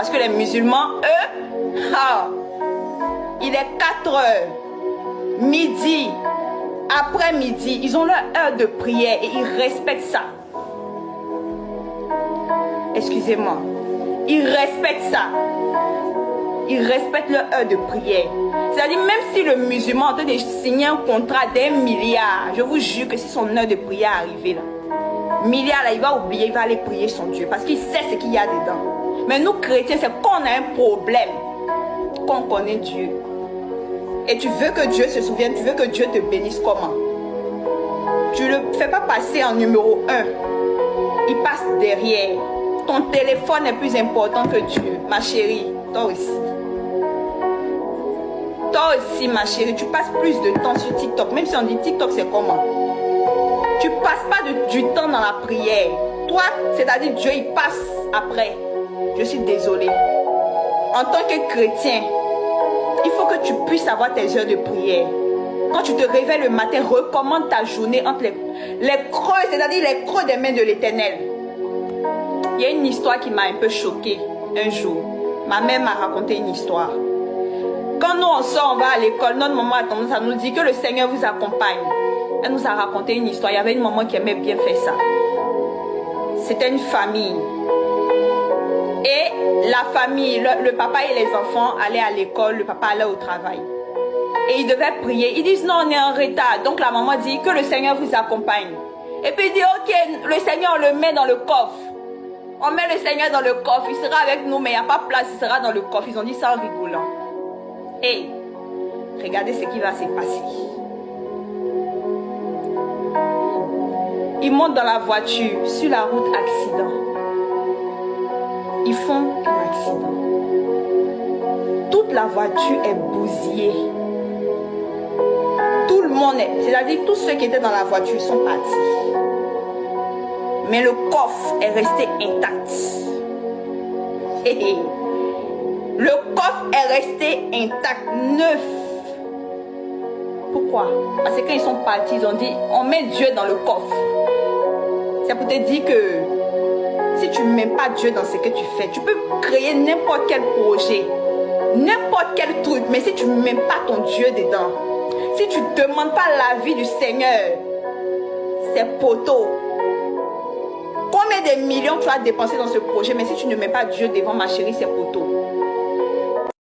Parce que les musulmans, eux, il est 4 heures, midi, après-midi, ils ont leur heure de prière et ils respectent ça. Excusez-moi. Ils respectent ça. Ils respectent leur heure de prière. C'est-à-dire, même si le musulman est en train de signer un contrat d'1 milliard, je vous jure que si son heure de prière est arrivée là, milliard là, il va oublier, il va aller prier son Dieu parce qu'il sait ce qu'il y a dedans. Mais nous chrétiens, c'est qu'on a un problème, qu'on connaît Dieu. Et tu veux que Dieu se souvienne, tu veux que Dieu te bénisse comment? Tu ne le fais pas passer en numéro 1. Il passe derrière. Ton téléphone est plus important que Dieu, ma chérie. Toi aussi. Toi aussi, ma chérie, tu passes plus de temps sur TikTok. Même si on dit TikTok, c'est comment? Tu passes pas du temps dans la prière. Toi, c'est-à-dire Dieu, il passe après. Je suis désolée. En tant que chrétien, il faut que tu puisses avoir tes heures de prière. Quand tu te réveilles le matin, recommande ta journée entre les creux, c'est-à-dire les creux des mains de l'Éternel. Il y a une histoire qui m'a un peu choquée un jour. Ma mère m'a raconté une histoire. Quand nous on sort, on va à l'école, notre maman a tendance à nous dire que le Seigneur vous accompagne. Elle nous a raconté une histoire. Il y avait une maman qui aimait bien faire ça. C'était une famille. Et la famille, le papa et les enfants allaient à l'école, le papa allait au travail. Et ils devaient prier. Ils disent non, on est en retard. Donc la maman dit que le Seigneur vous accompagne. Et puis il dit ok, le Seigneur on le met dans le coffre. On met le Seigneur dans le coffre. Il sera avec nous, mais il n'y a pas place, il sera dans le coffre. Ils ont dit ça en rigolant. Et regardez ce qui va se passer. Ils montent dans la voiture, sur la route, accident. Ils font un accident. Toute la voiture est bousillée. Tout le monde est, c'est-à-dire tous ceux qui étaient dans la voiture sont partis. Mais le coffre est resté intact. Le coffre est resté intact, neuf. Pourquoi? Parce que quand ils sont partis, ils ont dit, on met Dieu dans le coffre. C'est pour te dire que si tu ne mets pas Dieu dans ce que tu fais, tu peux créer n'importe quel projet, n'importe quel truc, mais si tu ne mets pas ton Dieu dedans, si tu ne demandes pas l'avis du Seigneur, c'est poteau. Combien de millions tu as dépensé dans ce projet, mais si tu ne mets pas Dieu devant, ma chérie, c'est poteau.